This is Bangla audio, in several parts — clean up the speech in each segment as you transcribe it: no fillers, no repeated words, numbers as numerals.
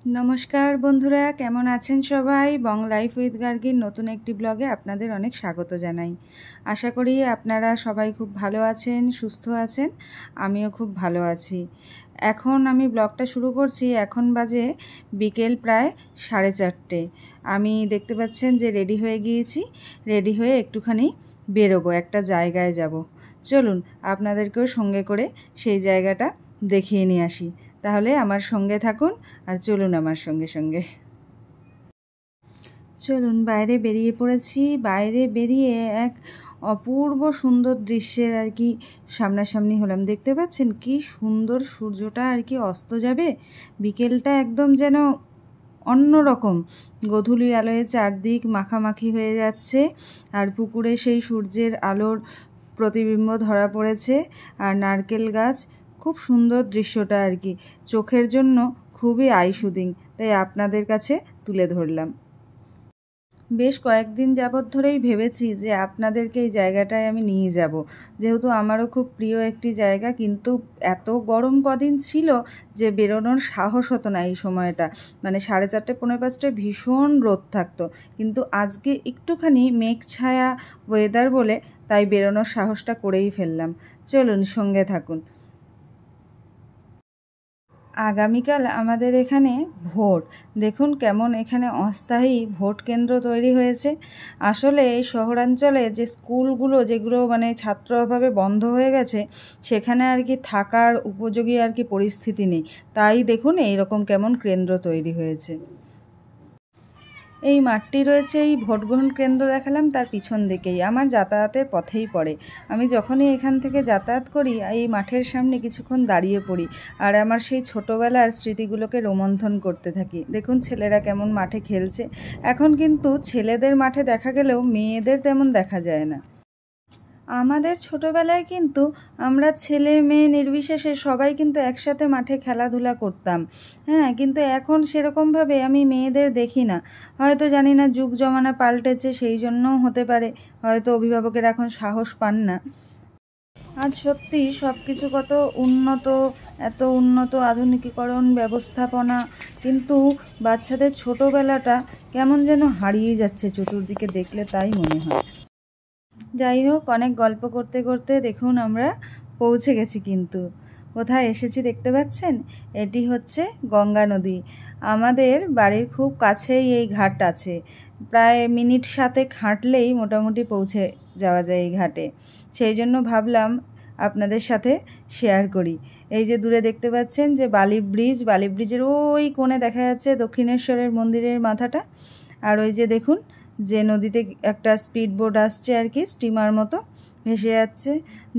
নমস্কার বন্ধুরা, কেমন আছেন সবাই? বং লাইফ উইথ গার্গীর নতুন একটি ব্লগে আপনাদের অনেক স্বাগত জানাই। আশা করি আপনারা সবাই খুব ভালো আছেন, সুস্থ আছেন। আমিও খুব ভালো আছি। এখন আমি ব্লগটা শুরু করছি। এখন বাজে বিকেল প্রায় 4:30। আমি দেখতে পাচ্ছেন যে রেডি হয়ে গিয়েছি। রেডি হয়ে একটুখানি বেরোবো, একটা জায়গায় যাব। চলুন আপনাদেরকেও সঙ্গে করে সেই জায়গাটা দেখিয়ে নিয়ে আসি। তাহলে আমার সঙ্গে থাকুন আর চলুন আমার সঙ্গে সঙ্গে। চলুন, বাইরে বেরিয়ে পড়েছি। বাইরে বেরিয়ে এক অপূর্ব সুন্দর দৃশ্যের সামনাসামনি হলাম। দেখতে পাচ্ছেন কি সুন্দর সূর্যটা অস্ত যাবে। বিকেলটা একদম যেন অন্যরকম। গোধূলি আলোয় চারদিক মাখামাখি হয়ে যাচ্ছে, আর পুকুরে সেই সূর্যের আলোর প্রতিবিম্ব ধরা পড়েছে। আর নারকেল গাছ, খুব সুন্দর দৃশ্যটা চোখের জন্য খুবই আইসুদিং, তাই আপনাদের কাছে তুলে ধরলাম। বেশ কয়েকদিন যাবৎ ধরেই ভেবেছি যে আপনাদেরকে এই জায়গাটায় আমি নিয়ে যাব, যেহেতু আমারও খুব প্রিয় একটি জায়গা। কিন্তু এত গরম কদিন ছিল যে বেরোনোর সাহস হতো না। এই সময়টা মানে 4:30 পৌনে 5টায় ভীষণ রোদ থাকতো, কিন্তু আজকে একটুখানি মেঘ ছায়া ওয়েদার বলে তাই বেরোনোর সাহসটা করেই ফেললাম। চলুন সঙ্গে থাকুন। আগামীকাল আমাদের এখানে ভোট। দেখুন কেমন এখানে অস্থায়ী ভোট কেন্দ্র তৈরি হয়েছে। আসলে এই শহরাঞ্চলে যে স্কুলগুলো, যেগুলো মানে ছাত্র অভাবে বন্ধ হয়ে গেছে, সেখানে থাকার উপযোগী পরিস্থিতি নেই। তাই দেখুন এইরকম কেমন কেন্দ্র তৈরি হয়েছে। এই মাঠটি রয়েছে, এই ভোট গ্রহণ কেন্দ্র দেখালাম, তার পিছন দিকেই আমার যাতায়াতের পথেই পড়ে। আমি যখনই এখান থেকে যাতায়াত করি এই মাঠের সামনে কিছুক্ষণ দাঁড়িয়ে পড়ি, আর আমার সেই ছোটোবেলার স্মৃতিগুলোকে রোমন্থন করতে থাকি। দেখুন ছেলেরা কেমন মাঠে খেলছে। এখন কিন্তু ছেলেদের মাঠে দেখা গেলেও মেয়েদের তেমন দেখা যায় না। আমাদের ছোটোবেলায় কিন্তু আমরা ছেলে মেয়ে নির্বিশেষে সবাই কিন্তু একসাথে মাঠে খেলাধুলা করতাম। হ্যাঁ, কিন্তু এখন সেরকমভাবে আমি মেয়েদের দেখি না। হয়তো জানি না, যুগ জমানা পাল্টেছে, সেই জন্যও হতে পারে। হয়তো অভিভাবকেরা এখন সাহস পান না। আজ সত্যি সব কিছু কত উন্নত, এত উন্নত আধুনিকীকরণ ব্যবস্থাপনা, কিন্তু বাচ্চাদের ছোটোবেলাটা কেমন যেন হারিয়ে যাচ্ছে চতুর্দিকে দেখলে, তাই মনে হয়। যাই হোক, অনেক গল্প করতে করতে দেখুন আমরা পৌঁছে গেছি। কিন্তু কোথায় এসেছি দেখতে পাচ্ছেন? এটি হচ্ছে গঙ্গা নদী। আমাদের বাড়ির খুব কাছেই এই ঘাট আছে। প্রায় মিনিট 7 হাঁটলেই মোটামুটি পৌঁছে যাওয়া যায় এই ঘাটে। সেই জন্য ভাবলাম আপনাদের সাথে শেয়ার করি। এই যে দূরে দেখতে পাচ্ছেন যে বালি ব্রিজ, বালি ব্রিজের ওই কোণে দেখা যাচ্ছে দক্ষিণেশ্বরের মন্দিরের মাথাটা। আর ওই যে দেখুন যে নদীতে একটা স্পিড বোট আসছে, স্টিমার মতো ভেসে যাচ্ছে।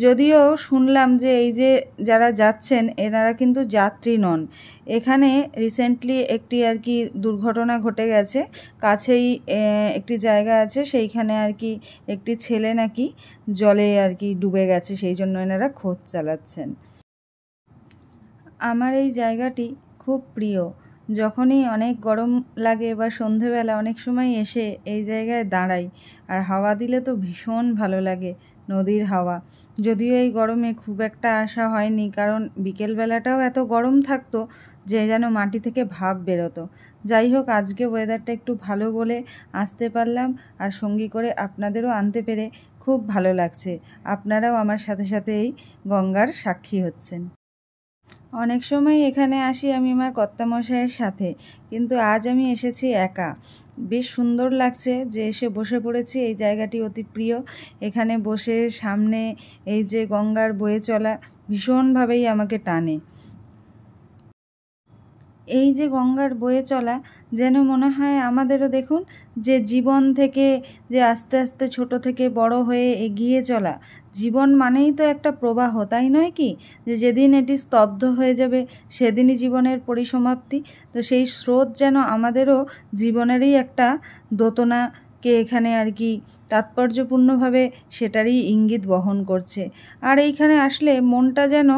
যদিও শুনলাম যে এই যে যারা যাচ্ছেন এনারা কিন্তু যাত্রী নন। এখানে রিসেন্টলি একটি দুর্ঘটনা ঘটে গেছে। কাছেই একটি জায়গা আছে, সেইখানে একটি ছেলে নাকি জলে ডুবে গেছে, সেই জন্য এনারা খোঁজ চালাচ্ছেন। আমার এই জায়গাটি খুব প্রিয়। যখনই অনেক গরম লাগে বা সন্ধেবেলা অনেক সময় এসে এই জায়গায় দাঁড়াই, আর হাওয়া দিলে তো ভীষণ ভালো লাগে, নদীর হাওয়া। যদিও এই গরমে খুব একটা আসা হয়নি, কারণ বিকেলবেলাটাও এত গরম থাকতো যে যেন মাটি থেকে ভাপ বেরোতো। যাই হোক, আজকে ওয়েদারটা একটু ভালো বলে আসতে পারলাম, আর সঙ্গী করে আপনাদেরও আনতে পেরে খুব ভালো লাগছে। আপনারাও আমার সাথে সাথে এই গঙ্গার সাক্ষী হচ্ছেন। অনেক সময় এখানে আসি আমি আমার কর্তামশাইয়ের সাথে, কিন্তু আজ আমি এসেছি একা। বেশ সুন্দর লাগছে যে এসে বসে পড়েছি। এই জায়গাটি অতি প্রিয়। এখানে বসে সামনে এই যে গঙ্গার বয়ে চলা ভীষণভাবেই আমাকে টানে। এই যে গঙ্গার বয়ে চলা, যেন মনে হয় আমাদেরও দেখুন যে জীবন থেকে যে আস্তে আস্তে ছোট থেকে বড় হয়ে এগিয়ে চলা। জীবন মানেই তো একটা প্রবাহ, তাই নয় কি? যে যেদিন এটি স্তব্ধ হয়ে যাবে সেদিনই জীবনের পরিসমাপ্তি। তো সেই স্রোত যেন আমাদেরও জীবনেরই একটা দোতনাকে এখানে তাৎপর্যপূর্ণভাবে সেটারই ইঙ্গিত বহন করছে। আর এইখানে আসলে মনটা যেন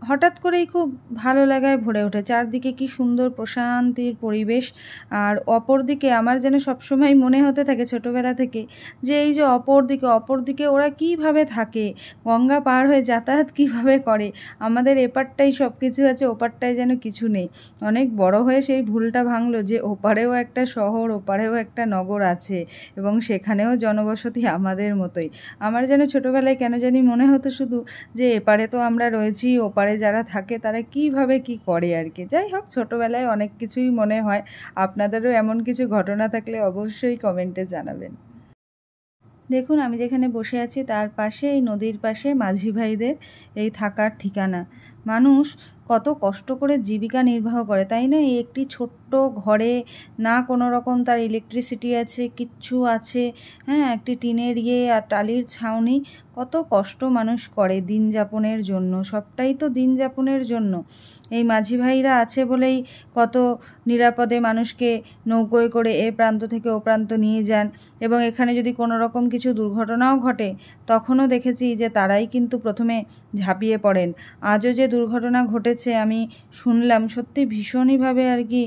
হঠাৎ করেই খুব ভালো লাগায় ভরে ওঠে। চারদিকে কি সুন্দর প্রশান্তির পরিবেশ। আর অপরদিকে আমার যেন সবসময় মনে হতে থাকে ছোটোবেলা থেকে যে এই যে অপরদিকে ওরা কীভাবে থাকে, গঙ্গা পার হয়ে যাতায়াত কীভাবে করে। আমাদের এপারটাই সব কিছু আছে, ওপারটায় যেন কিছু নেই। অনেক বড় হয়ে সেই ভুলটা ভাঙলো যে ওপারেও একটা শহর, ওপারেও একটা নগর আছে এবং সেখানেও জনবসতি আমাদের মতোই। আমার যেন ছোটোবেলায় কেন জানি মনে হতো শুধু যে এপারে তো আমরা রয়েছি, ওপারে যারা থাকে তারা কিভাবে কি করে আর কি। যাই হোক, ছোটোবেলায় অনেক কিছুই মনে হয়। আপনাদেরও এমন কিছু ঘটনা থাকলে অবশ্যই কমেন্টে জানাবেন। দেখুন আমি যেখানে বসে আছি তার পাশে, এই নদীর পাশে মাঝি ভাইদের এই থাকার ঠিকানা। মানুষ কত কষ্ট করে জীবিকা নির্বাহ করে, তাই না? এই একটি ছোট্ট ঘরে না কোনো রকম তার ইলেকট্রিসিটি আছে, কিচ্ছু আছে, হ্যাঁ, একটি টিনের আর টালির ছাউনি। কত কষ্ট মানুষ করে দিন যাপনের জন্য, সবটাই তো দিন যাপনের জন্য। এই মাঝি ভাইরা আছে বলেই কত নিরাপদে মানুষকে নৌকোয় করে এ প্রান্ত থেকে ও প্রান্ত নিয়ে যান। এবং এখানে যদি কোনো রকম কিছু দুর্ঘটনাও ঘটে তখনও দেখেছি যে তারাই কিন্তু প্রথমে ঝাঁপিয়ে পড়েন। আজও যে দুর্ঘটনা ঘটেছে আমি শুনলাম, সত্যি ভীষণইভাবে আর কি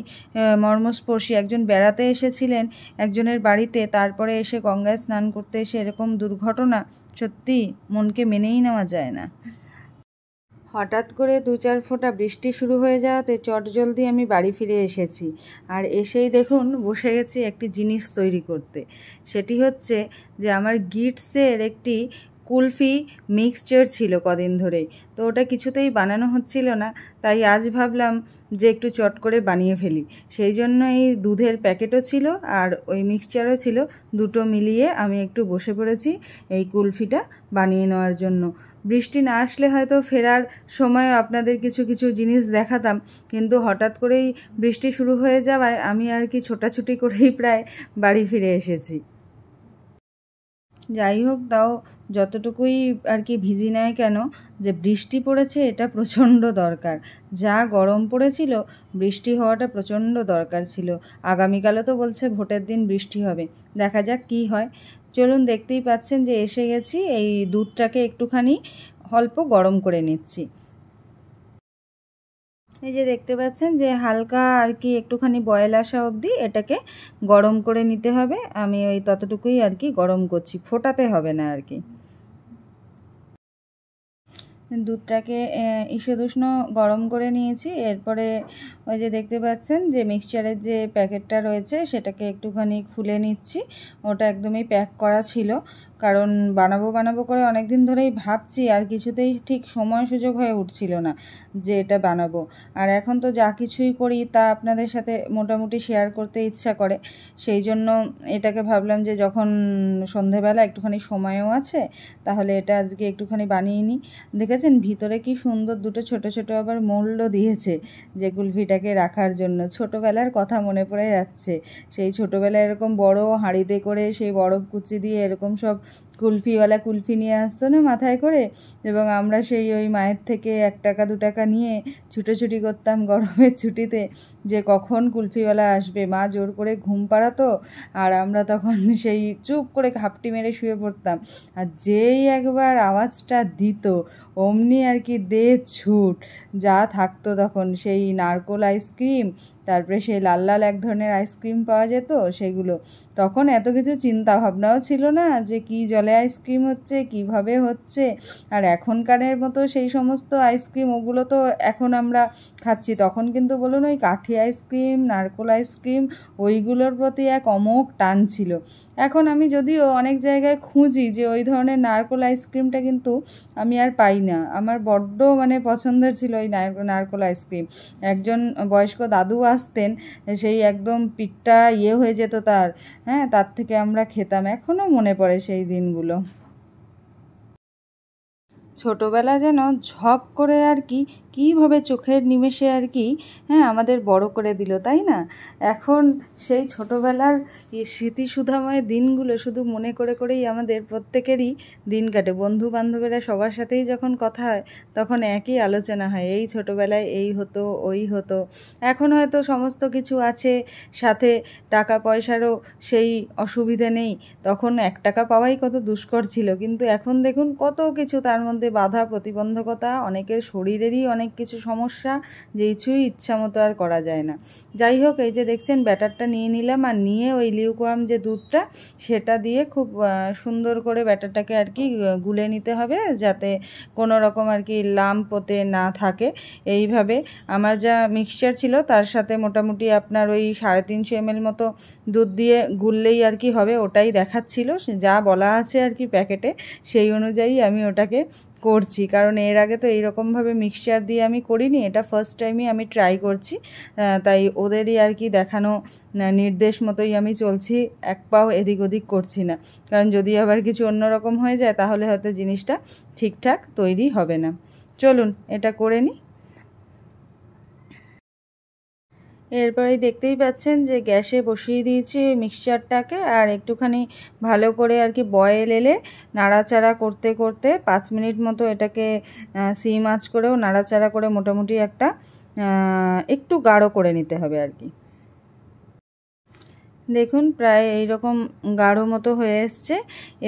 মর্মস্পর্শী। একজন বেড়াতে এসেছিলেন একজনের বাড়িতে, তারপরে এসে গঙ্গায় স্নান করতে এসে এরকম দুর্ঘটনা, সত্যি মনকে মেনেই নেওয়া যায় না। হঠাৎ করে 2-4 ফোঁটা বৃষ্টি শুরু হয়ে যাওয়াতে চটজলদি আমি বাড়ি ফিরে এসেছি। আর এসেই দেখুন বসে গেছি একটি জিনিস তৈরি করতে। সেটি হচ্ছে যে আমার গিটসের একটি কুলফি মিক্সচার ছিল কদিন ধরেই, তো ওটা কিছুতেই বানানো হচ্ছিল না। তাই আজ ভাবলাম যে একটু চট করে বানিয়ে ফেলি। সেই জন্য এই দুধের প্যাকেটও ছিল আর ওই মিক্সচারও ছিল, দুটো মিলিয়ে আমি একটু বসে পড়েছি এই কুলফিটা বানিয়ে নেওয়ার জন্য। বৃষ্টি না আসলে হয়তো ফেরার সময় আপনাদের কিছু কিছু জিনিস দেখাতাম, কিন্তু হঠাৎ করেই বৃষ্টি শুরু হয়ে যাওয়ায় আমি আর কি ছোটাছুটি করেই প্রায় বাড়ি ফিরে এসেছি। যাই হোক, তাও যতটুকুই আর কি ভিজি নেয় কেন, যে বৃষ্টি পড়েছে এটা প্রচণ্ড দরকার। যা গরম পড়েছিল, বৃষ্টি হওয়াটা প্রচণ্ড দরকার ছিল। আগামীকালও তো বলছে ভোটের দিন বৃষ্টি হবে, দেখা যাক কি হয়। চলুন, দেখতেই পাচ্ছেন যে এসে গেছি। এই দুধটাকে একটুখানি অল্প গরম করে নিচ্ছি। এই যে দেখতে পাচ্ছেন যে হালকা আর কি একটুখানি বয়েল আসা অবধি এটাকে গরম করে নিতে হবে। আমি ওই ততটুকুই আর কি গরম করছি, ফোটাতে হবে না আর কি। দুধটাকে ঈষদুষ্ণ গরম করে নিয়েছি। এরপরে ওই যে দেখতে পাচ্ছেন যে মিক্সচারের যে প্যাকেটটা রয়েছে সেটাকে একটুখানি খুলে নিচ্ছি। ওটা একদমই প্যাক করা ছিল, কারণ বানাবো করে অনেক দিন ধরেই ভাবছি, আর কিছুতেই ঠিক সময় সুযোগ হয়ে উঠছিল না যে এটা বানাবো। আর এখন তো যা কিছুই করি তা আপনাদের সাথে মোটামুটি শেয়ার করতে ইচ্ছা করে, সেই জন্য এটাকে ভাবলাম যে যখন সন্ধেবেলা একটুখানি সময়ও আছে তাহলে এটা আজকে একটুখানি বানিয়ে নিই। দেখেছেন ভিতরে কি সুন্দর দুটো ছোট ছোট আবার মোল্ডও দিয়েছে যে কুলফিটাকে রাখার জন্য। ছোটোবেলার কথা মনে পড়ে যাচ্ছে, সেই ছোটোবেলায় এরকম বড় হাঁড়িতে করে সেই বরফ কুচি দিয়ে এরকম সব কুলফিওয়ালা কুলফি নিয়ে আসতো না মাথায় করে, এবং আমরা সেই ওই মায়ের থেকে 1 টাকা 2 টাকা নিয়ে ছুটোছুটি করতাম গরমের ছুটিতে যে কখন কুলফিওয়ালা আসবে। মা জোর করে ঘুম পাড়াতো আর আমরা তখন সেই চুপ করে ঘাপটি মেরে শুয়ে পড়তাম। আর যেই একবার আওয়াজটা দিত অমনি আর কি দে ছুট, যা থাকতো তখন সেই নারকোল আইসক্রিম, তারপরে সেই লাল লাল এক ধরনের আইসক্রিম পাওয়া যেত সেগুলো। তখন এত কিছু চিন্তা ভাবনাও ছিল না যে কি জলে আইসক্রিম হচ্ছে, কিভাবে হচ্ছে। আর এখনকারের মতো সেই সমস্ত আইসক্রিম ওগুলো তো এখন আমরা খাচ্ছি, তখন কিন্তু বলুন ওই কাঠি আইসক্রিম, নারকোল আইসক্রিম, ওইগুলোর প্রতি এক অমোঘ টান ছিল। এখন আমি যদিও অনেক জায়গায় খুঁজি যে ওই ধরনের নারকোল আইসক্রিমটা, কিন্তু আমি আর পাই না। আমার বড্ড মানে পছন্দের ছিল ওই নারকোল আইসক্রিম। একজন বয়স্ক দাদু আসতেন, সেই একদম পিঠটা হয়ে যেত তার, হ্যাঁ, তার থেকে আমরা খেতাম। এখনও মনে পড়ে সেই দিনগুলো। ছোটোবেলা যেন ঝপ করে আর কি কীভাবে চোখের নিমেষে আর কি, হ্যাঁ, আমাদের বড় করে দিল, তাই না? এখন সেই ছোটোবেলার স্মৃতিসুধাময় দিনগুলো শুধু মনে করেই আমাদের প্রত্যেকেরই দিন কাটে। বন্ধু বান্ধবেরা সবার সাথেই যখন কথা হয় তখন একই আলোচনা হয়, এই ছোটোবেলায় এই হতো ওই হতো। এখন হয়তো সমস্ত কিছু আছে, সাথে টাকা পয়সারও সেই অসুবিধে নেই। তখন 1 টাকা পাওয়াই কত দুষ্কর ছিল, কিন্তু এখন দেখুন কত কিছু তার মধ্যে মধ্যে বাধা প্রতিবন্ধকতা, অনেকের শরীরেরই অনেক কিছু সমস্যা, যে কিছুই ইচ্ছা মতো আর করা যায় না। যাই হোক, এই যে দেখছেন ব্যাটারটা নিয়ে নিলাম, আর নিয়ে ওই লিউকওয়ার্ম যে দুধটা সেটা দিয়ে খুব সুন্দর করে ব্যাটারটাকে আর কি গুলে নিতে হবে, যাতে কোনো রকম আর কি লাম্প ওতে না থাকে। এইভাবে আমার যা মিক্সচার ছিল তার সাথে মোটামুটি আপনার ওই 350 ml মতো দুধ দিয়ে গুললেই আর কি হবে, ওটাই দেখাচ্ছিল, যা বলা আছে আর কি প্যাকেটে সেই অনুযায়ী আমি ওটাকে করছি। কারণ এর আগে তো এইরকমভাবে মিক্সচার দিয়ে আমি করিনি, এটা ফার্স্ট টাইমই আমি ট্রাই করছি, তাই ওদেরই আর কি দেখানো নির্দেশ মতোই আমি চলছি, এক পাও এদিক ওদিক করছি না। কারণ যদি আবার কিছু অন্যরকম হয়ে যায় তাহলে হয়তো জিনিসটা ঠিকঠাক তৈরি হবে না। চলুন এটা করে নিই। এরপরেই দেখতেই পাচ্ছেন যে গ্যাসে বসিয়ে দিয়েছি মিক্সচারটাকে, আর একটুখানি ভালো করে আর কি বয়েল এলে নাড়াচাড়া করতে করতে 5 মিনিট মতো এটাকে সিম আঁচ করেও নাড়াচাড়া করে মোটামুটি একটা একটু গাঢ় করে নিতে হবে আর কি। দেখুন প্রায় এইরকম গাঢ় মতো হয়ে এসছে।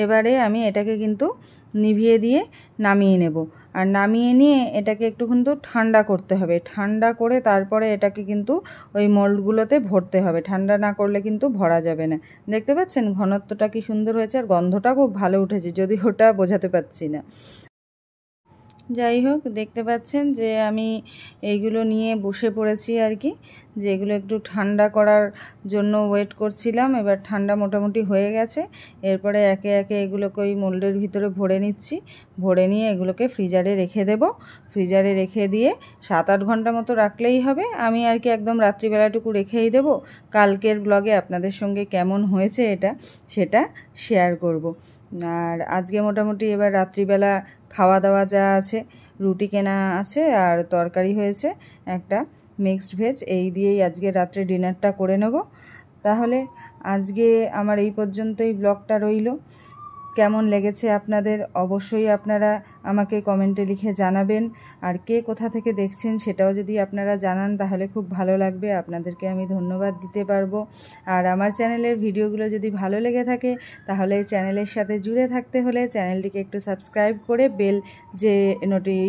এবারে আমি এটাকে কিন্তু নিভিয়ে দিয়ে নামিয়ে নেব, আর নামিয়ে নিয়ে এটাকে একটু কিন্তু ঠান্ডা করতে হবে। ঠান্ডা করে তারপরে এটাকে কিন্তু ওই মোল্ডগুলোতে ভরতে হবে, ঠান্ডা না করলে কিন্তু ভরা যাবে না। দেখতে পাচ্ছেন ঘনত্বটা কি সুন্দর হয়েছে, আর গন্ধটা খুব ভালো উঠেছে, যদি ওটা বোঝাতে পারছি না। যাই হোক, দেখতে পাচ্ছেন যে আমি এইগুলো নিয়ে বসে পড়েছি আর কি, যেগুলো একটু ঠান্ডা করার জন্য ওয়েট করছিলাম। এবার ঠান্ডা মোটামুটি হয়ে গেছে। এরপরে একে একে এগুলোকে ওই মোল্ডের ভিতরে ভরে নিচ্ছি, ভরে নিয়ে এগুলোকে ফ্রিজারে রেখে দেব। ফ্রিজারে রেখে দিয়ে 7-8 ঘন্টা মতো রাখলেই হবে। আমি আর কি একদম রাত্রিবেলাটুকু রেখেই দেব, কালকের ব্লগে আপনাদের সঙ্গে কেমন হয়েছে এটা সেটা শেয়ার করব। আর আজকে মোটামুটি এবার রাত্রিবেলা খাওয়া দাওয়া যা আছে, রুটি কেনা আছে আর তরকারি হয়েছে একটা মিক্সড ভেজ, এই দিয়েই আজকে রাত্রে ডিনারটা করে নেব। তাহলে আজকে আমার এই পর্যন্তই ব্লগটা রইল। কেমন লেগেছে আপনাদের অবশ্যই আপনারা আমাকে কমেন্টে লিখে জানাবেন, আর কে কোথা থেকে দেখছেন সেটাও যদি আপনারা জানান তাহলে খুব ভালো লাগবে, আপনাদেরকে আমি ধন্যবাদ দিতে পারবো। আর আমার চ্যানেলের ভিডিওগুলো যদি ভালো লেগে থাকে তাহলে চ্যানেলের সাথে জুড়ে থাকতে হলে চ্যানেলটিকে একটু সাবস্ক্রাইব করে বেল যে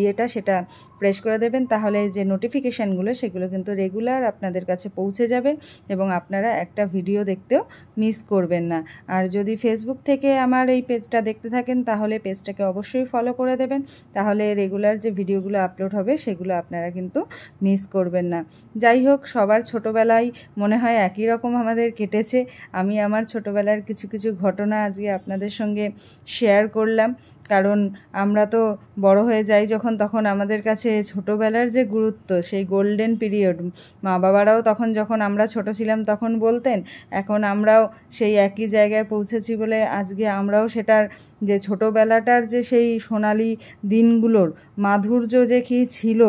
ইয়েটা সেটা প্রেস করে দেবেন, তাহলে যে নোটিফিকেশানগুলো সেগুলো কিন্তু রেগুলার আপনাদের কাছে পৌঁছে যাবে এবং আপনারা একটা ভিডিও দেখতেও মিস করবেন না। আর যদি ফেসবুক থেকে আমার এই পেজটা দেখতে থাকেন তাহলে পেজটাকে অবশ্যই ফলো করে দেবেন, তাহলে রেগুলার যে ভিডিওগুলো আপলোড হবে সেগুলো আপনারা কিন্তু মিস করবেন না। যাই হোক, সবার ছোটোবেলায় মনে হয় একই রকম আমাদের কেটেছে। আমি আমার ছোটোবেলার কিছু কিছু ঘটনা আজকে আপনাদের সঙ্গে শেয়ার করলাম, কারণ আমরা তো বড় হয়ে যাই যখন, তখন আমাদের কাছে ছোটোবেলার যে গুরুত্ব, সেই গোল্ডেন পিরিয়ড, মা বাবারাও তখন যখন আমরা ছোট ছিলাম তখন বলতেন, এখন আমরাও সেই একই জায়গায় পৌঁছেছি বলে আজকে আমরাও সেটার যে ছোটোবেলাটার যে সেই সোনালি দিনগুলোর মাধুর্য যে কী ছিল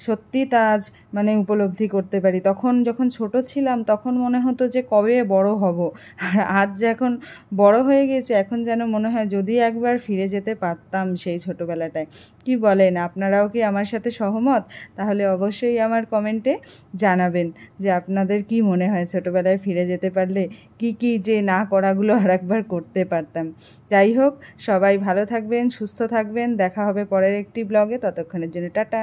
সত্যি তা আজ মানে উপলব্ধি করতে পারি। তখন যখন ছোট ছিলাম তখন মনে হতো যে কবে বড় হব, আর আজ যখন বড় হয়ে গেছে এখন যেন মনে হয় যদি একবার ফিরে যেতে পারতাম সেই ছোটোবেলাটায়। কি বলেন, আপনারাও কি আমার সাথে সহমত? তাহলে অবশ্যই আমার কমেন্টে জানাবেন যে আপনাদের কি মনে হয় ছোটোবেলায় ফিরে যেতে পারলে কি কি যে না করাগুলো আর একবার করতে পারতাম। যাই হোক, সবাই ভালো থাকবেন, সুস্থ থাকবেন, দেখা হবে পরের একটি ব্লগে, ততক্ষণের জন্য টাটা।